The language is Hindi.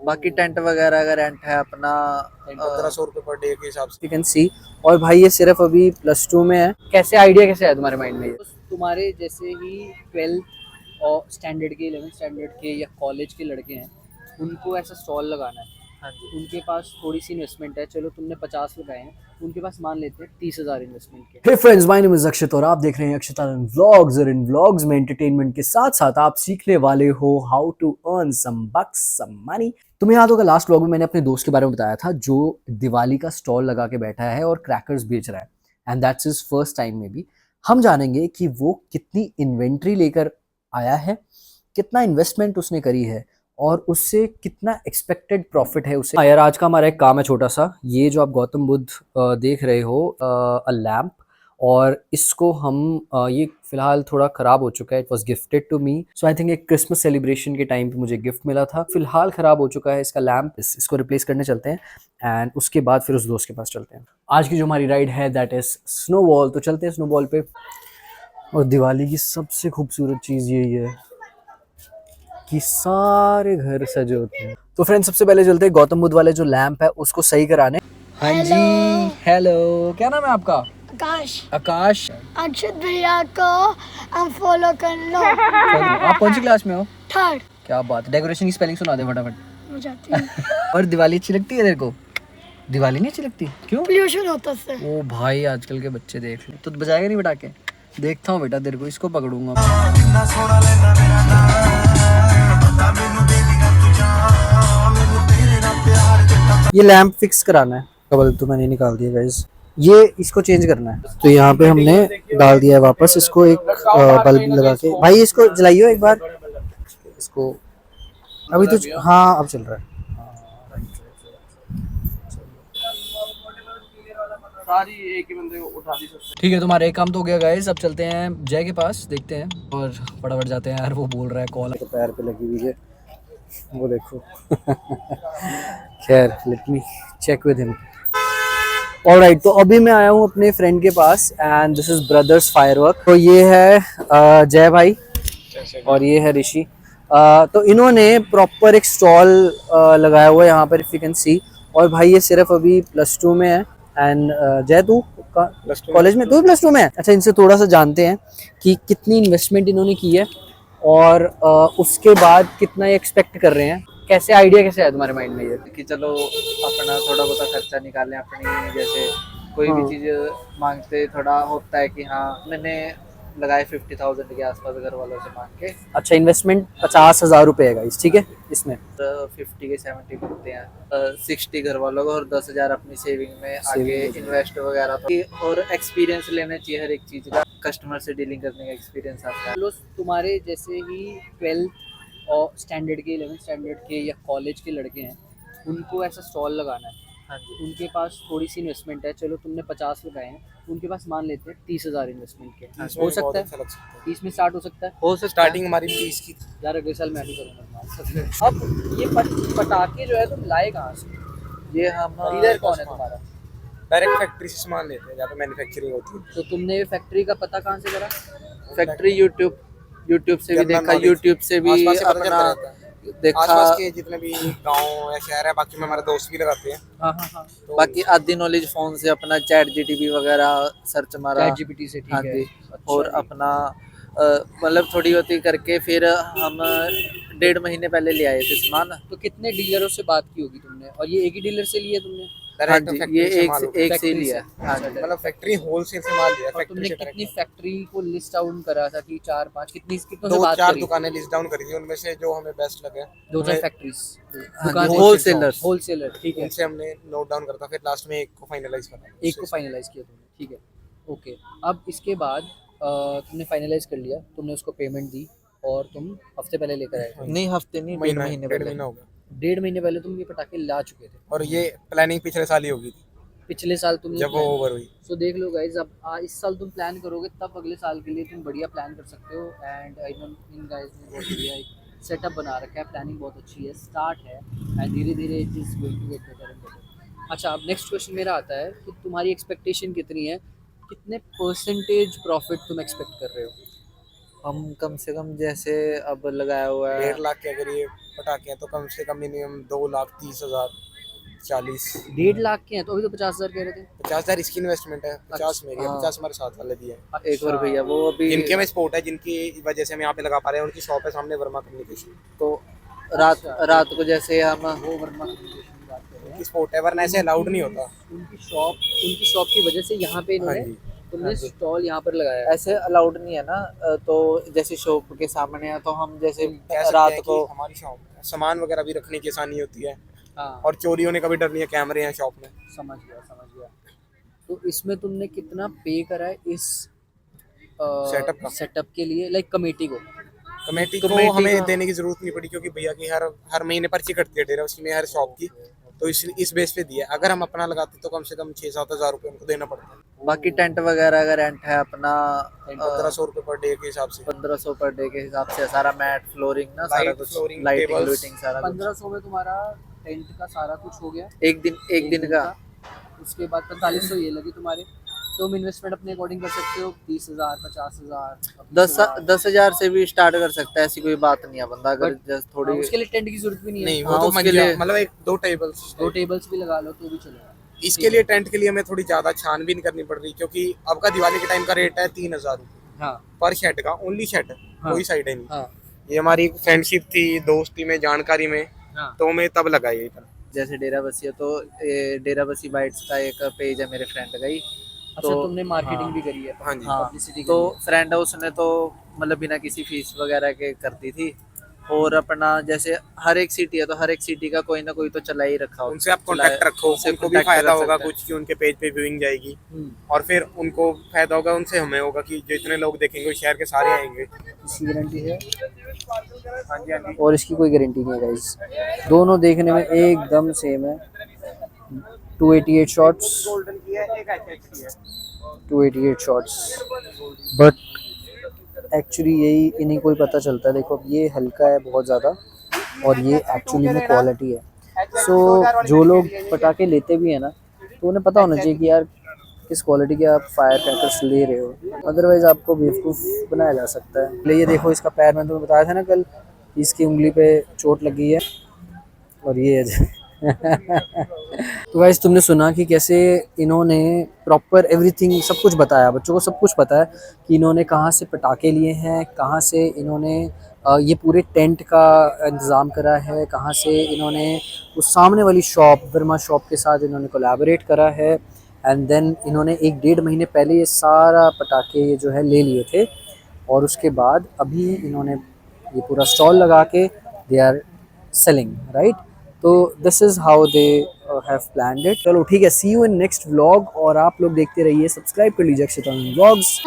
बाकी टेंट वगैरह का रेंट है अपना 1500 रुपये पर डे के हिसाब से। You can see. और भाई ये सिर्फ अभी +2 में है। कैसे आइडिया कैसे है तुम्हारे माइंड में ये? तुम्हारे जैसे ही 12th और स्टैंडर्ड के 11th स्टैंडर्ड के या कॉलेज के लड़के हैं, उनको ऐसा स्टॉल लगाना है। हाँ जी। उनके पास थोड़ी सी इन्वेस्टमेंट है, चलो तुमने 50 लगाए हैं, उनके पास मान लेते हैं 30,000 इन्वेस्टमेंट के। Hey friends, my name is Akshat और आप देख रहे हैं अक्षता व्लॉग्स। और इन व्लॉग्स में एंटरटेनमेंट के साथ साथ आप सीखने वाले हो how to earn some bucks, some money. तुम्हें याद होगा लास्ट व्लॉग में मैंने अपने दोस्त के बारे में बताया था जो दिवाली का स्टॉल लगा के बैठा है और क्रैकर्स बेच रहा है, and that's his first time में भी। हम जानेंगे कि वो कितनी इन्वेंट्री लेकर आया है, कितना इन्वेस्टमेंट उसने करी है और उससे कितना एक्सपेक्टेड प्रॉफिट है उसे। यार आज का हमारा एक काम है छोटा सा। ये जो आप गौतम बुद्ध देख रहे हो, अ लैम्प, और इसको हम ये फिलहाल थोड़ा ख़राब हो चुका है। It was gifted to me, so I think एक क्रिसमस सेलिब्रेशन के टाइम पे मुझे गिफ्ट मिला था। फिलहाल ख़राब हो चुका है इसका लैम्प, इसको रिप्लेस करने चलते हैं एंड उसके बाद फिर उस दोस्त के पास चलते हैं। आज की जो हमारी राइड है दैट इज़ स्नोबॉल, तो चलते हैं स्नोबॉल पे। और दिवाली की सबसे खूबसूरत चीज़ यही है कि सारे घर सजे होते हैं। तो फ्रेंड्स सबसे पहले चलते हैं गौतम बुद्ध वाले जो लैंप है उसको सही कराने। हाँ जी, हेलो, क्या नाम है आपका? आकाश। आकाश। अक्षत भैया को हम फॉलो कर लो। आप कौन सी क्लास में हो? 3rd। क्या बात है, डेकोरेशन की स्पेलिंग सुना दे फटाफट। हो जाती है। और दिवाली अच्छी लगती है तेरे को? दिवाली नहीं अच्छी लगती, क्यों? पोल्यूशन होता है उससे। ओ भाई आजकल के बच्चे देख ले, तो बजाएगा नहीं पटाखे? देखता हूँ बेटा तेरे को, इसको पकड़ूंगा। ये लैंप फिक्स कराना है, कबल तो मैंने निकाल दिया गाइस। ये इसको चेंज करना है, तो यहाँ पे हमने डाल दिया है वापस इसको एक बल्ब लगा के। भाई इसको जलाइयो एक बार इसको। अभी तो हाँ अब चल रहा है। सारी एक ही बंदे को उठा दी सकते। ठीक है, तुम्हारा एक काम तो हो गया गाइस। अब चलते हैं जय के पास, देखते हैं और फटाफट जाते हैं। यार वो बोल रहा है कॉल तो पैर पे लगी हुई है, वो देखो। खैर let me check with him. Alright, तो अभी मैं आया हूँ अपने फ्रेंड के पास and this is brothers firework. तो ये है जय भाई और ये है ऋषि। तो इन्होंने प्रॉपर एक स्टॉल लगाया हुआ है यहाँ पर, इफ यू कैन सी। और भाई ये सिर्फ अभी +2 में है एंड जय तू कॉलेज में, तू भी +2 में है? अच्छा, इनसे थोड़ा सा जानते हैं कि कितनी इन्वेस्टमेंट इन्होंने की है और उसके बाद कितना ये एक्सपेक्ट कर रहे हैं। कैसे आइडिया कैसे है तुम्हारे माइंड में ये कि चलो अपना थोड़ा बहुत खर्चा निकालें अपनी, जैसे कोई भी चीज़ मांगते थोड़ा होता है कि हाँ मैंने लगाए 50,000 के आसपास घर वालों से मांग के। अच्छा, इन्वेस्टमेंट 50,000 रुपये है गाइस, ठीक है? इसमें तो 50 के 70 मिलते हैं, 60 घर वालों को और 10,000 अपनी सेविंग में आगे इन्वेस्ट वगैरह। तो और एक्सपीरियंस लेना चाहिए हर एक चीज़ का, कस्टमर से डीलिंग करने का एक्सपीरियंस आता है। तुम्हारे जैसे ही 12th और स्टैंडर्ड के 11th स्टैंडर्ड के या कॉलेज के लड़के हैं, उनको ऐसा स्टॉल लगाना है। हाँ जी। उनके पास थोड़ी सी इन्वेस्टमेंट है, चलो तुमने 50 लगाए हैं, उनके पास मान लेते हैं 30,000 इन्वेस्टमेंट के। हो सकता है 30 में स्टार्ट हो सकता है। हो सकता है। स्टार्टिंग हमारी 30 की। यार अगले साल मैं भी करूँगा। अब ये पटाखे जो है तुम लाए कहाँ से? ये हम डीलर कौन है तुम्हारा? डायरेक्ट फैक्ट्री से सामान लेते हैं जहाँ पे मैन्युफैक्चरिंग होती है। तो तुमने फैक्ट्री का पता कहाँ से करा? फैक्ट्री यूट्यूब से भी देखा, यूट्यूब से भी आसपास से पता अपना चलता रहता है। देखा। आसपास के जितने भी गांव या शहर है, बाकी में हमारे दोस्त भी लगाते हैं। हाँ हाँ हाँ, तो बाकी आधी नॉलेज फोन से अपना ChatGPT वगैरह सर्च मारा। चैट जीपीटी से, ठीक हाँ है। जी। अच्छा और जी। अपना मतलब थोड़ी होती करके फिर हम 1.5 महीने पहले ले आए थे सामान। तो कितने डीलरों से बात की होगी तुमने, और ये एक ही डीलर से लिया तुमने? हाँ डायरेक्ट जी, फैक्ट्री ये से एक माल से होता है। एक से ही फैक्ट्री लिया। से? हाँ अच्छा, जी। मतलब फैक्ट्री होलसेल से माल लिया। और फैक्ट्री तुमने से कितनी डायरेक्ट फैक्ट्री को लिस्ट डाउन करा था कि 4-5 कितनों से बात 2-4 करी? दुकानें लिस्ट डाउन करी थी, उनमें से जो हमें बेस्ट लगे 2-4 फैक्ट्रीज, हाँ दुकान जी, होलसेलर्स। होलसेलर, ठीक है। उनसे हमने नोट डाउन करता, फिर लास्ट में एक को फाइनलाइज करना। एक को फाइनलाइज किया तुमने, ठीक है। ओके, अब इसके बाद तुमने फाइनलाइज कर लिया, तुमने उसको पेमेंट दी और तुम हफ्ते पहले लेकर आए थे। नहीं, हफ्ते नहीं, 1.5 महीने 1.5 पहले। महीना हो गया। 1.5 महीने पहले तुम ये पटाखे ला चुके थे। और ये प्लानिंग पिछले साल ही होगी थी पिछले साल तुमने जब वो ओवर हुई। सो देख लो गाइज, अब इस साल तुम प्लान करोगे तब अगले साल के लिए तुम बढ़िया प्लान कर सकते हो। And I know in guys ने बहुत बढ़िया एक सेटअप बना रखा है, प्लानिंग बहुत अच्छी है, स्टार्ट है एंड धीरे धीरे it is going to get better and better. अच्छा, अब नेक्स्ट क्वेश्चन मेरा आता है कि तुम्हारी एक्सपेक्टेशन कितनी है, कितने परसेंटेज प्रॉफिट तुम एक्सपेक्ट कर रहे हो? हम कम से कम जैसे अब लगाया हुआ है 1.5 लाख के अगर ये पटाखे हैं तो कम से कम मिनिमम 2,30,000 40 1.5 लाख के हैं तो अभी तो 50,000 कह रहे थे। 50,000 इसकी इन्वेस्टमेंट है, 50 मेरी है, हाँ। 50 हमारे साथ वाले दिए हैं। एक और भैया वो अभी जिनके में स्पोर्ट है, जिनकी वजह से हम यहाँ पे लगा पा रहे हैं, उनकी शॉप है सामने वर्मा कम्युनिकेशन तो रात को जैसे हम वो वर्मा कम्युनिकेशन की बात कर रहे हैं। की स्पोर्ट है, वरना ऐसे अलाउड नहीं होता। उनकी शॉप की वजह से यहाँ पे हाँ इन्होंने जी, तुमने स्टॉल यहाँ पर लगाया है। ऐसे अलाउड नहीं है ना, तो जैसे शॉप के सामने है तो हम जैसे कह सकते रात हैं को कि हमारी शॉप है, सामान वगैरह भी रखने की आसानी होती है हाँ और चोरी होने का भी डर नहीं है, कैमरे हैं शॉप में। समझ गया। तो इसमें तुमने कितना पे करा है इस सेटअप के लिए, लाइक कमेटी को? कमेटी को कमेटी हमें का- देने की जरूरत नहीं पड़ी, क्योंकि भैया की हर महीने पर्ची कटती है डेरा उसी में हर शॉप की, तो इस बेस पे दिया। अगर हम अपना लगाते तो कम से कम 6-7 हज़ार रुपये हमको देना पड़ता है। बाकी टेंट वगैरह का रेंट है अपना 1,500 रुपये पर डे के हिसाब से। 1500 पर डे के हिसाब से, सारा मैट फ्लोरिंग ना सारा Light, कुछ flooring, लाइटिंग tables। लूटिंग सारा कुछ 1500 में तुम्हारा टेंट का सारा कुछ हो गया, एक दिन का। उसके बाद 4500 ये लगी तुम्हारे। तुम इन्वेस्टमेंट अपने अकॉर्डिंग कर सकते हो, 30,000 50,000 10,000 से भी स्टार्ट कर सकता है, ऐसी कोई बात नहीं है बंदा अगर जस्ट थोड़ी उसके लिए टेंट की जरूरत भी नहीं है। नहीं, वो हाँ, तो उसके मंजिला लिए- मतलब 1-2 टेबल्स। 2 टेबल्स भी लगा लो तो भी चलेगा। इसके लिए टेंट के लिए हमें थोड़ी ज्यादा छानबीन करनी पड़ रही, क्योंकि अब का दिवाली के टाइम का रेट है 3,000 रुपये हाँ पर शेड का, ओनली शेड, हाँ। कोई साइड है नहीं। हाँ ये हमारी फ्रेंडशिप थी, दोस्ती में, जानकारी में, हाँ तो हमें तब लगा ये इतना। जैसे डेरा बसी है तो डेरा बसी बाइट्स का एक पेज है मेरे फ्रेंड का ही, अच्छा तो तुमने मार्केटिंग हाँ। भी करी है? हाँ जी। हाँ पब्लिसिटी तो फ्रेंड है उसने तो मतलब बिना किसी फीस वगैरह के करती थी, और अपना जैसे हर एक सिटी है तो हर एक सिटी का कोई ना कोई तो चला ही रखा उनसे आप कांटेक्ट रखो, उनसे उनको भी contact फायदा कर होगा सकते हैं। कुछ कि उनके पेज पे व्यूइंग जाएगी, और फिर उनको फायदा होगा, उनसे हमें होगा कि जो इतने लोग देखेंगे वो शहर के सारे आएंगे। इसकी गारंटी है हाँ जी, हाँ जी। और इसकी कोई गारंटी नहीं है गाइस, दोनों देखने में एकदम सेम है। 288 शॉट्स, गोल्डन की है, एक HH की है। 288 शॉट्स, बट एक्चुअली यही इन्हीं को ही पता चलता है। देखो अब ये हल्का है बहुत ज़्यादा और ये एक्चुअली में क्वालिटी है। सो जो लोग पटाखे लेते भी हैं ना, तो उन्हें पता होना चाहिए कि यार किस क्वालिटी के आप फायर क्रैकर्स ले रहे हो, अदरवाइज आपको बेवकूफ़ बनाया जा सकता है। ले ये देखो इसका पैर, मैंने तुम्हें बताया था ना कल, इसकी उंगली पे चोट लगी है और ये है। तो गाइस तुमने सुना कि कैसे इन्होंने प्रॉपर एवरीथिंग सब कुछ बताया, बच्चों को सब कुछ पता है कि इन्होंने कहाँ से पटाखे लिए हैं, कहाँ से इन्होंने ये पूरे टेंट का इंतज़ाम करा है, कहाँ से इन्होंने उस सामने वाली शॉप वर्मा शॉप के साथ इन्होंने कोलैबोरेट करा है, एंड देन इन्होंने 1-1.5 महीने पहले ये सारा पटाखे ये जो है ले लिए थे, और उसके बाद अभी इन्होंने ये पूरा स्टॉल लगा के दे आर सेलिंग, राइट? तो this is how they have planned it. चलो ठीक है, सी यू इन नेक्स्ट व्लॉग, और आप लोग देखते रहिए, सब्सक्राइब कर लीजिए अक्षिता व्लॉग्स।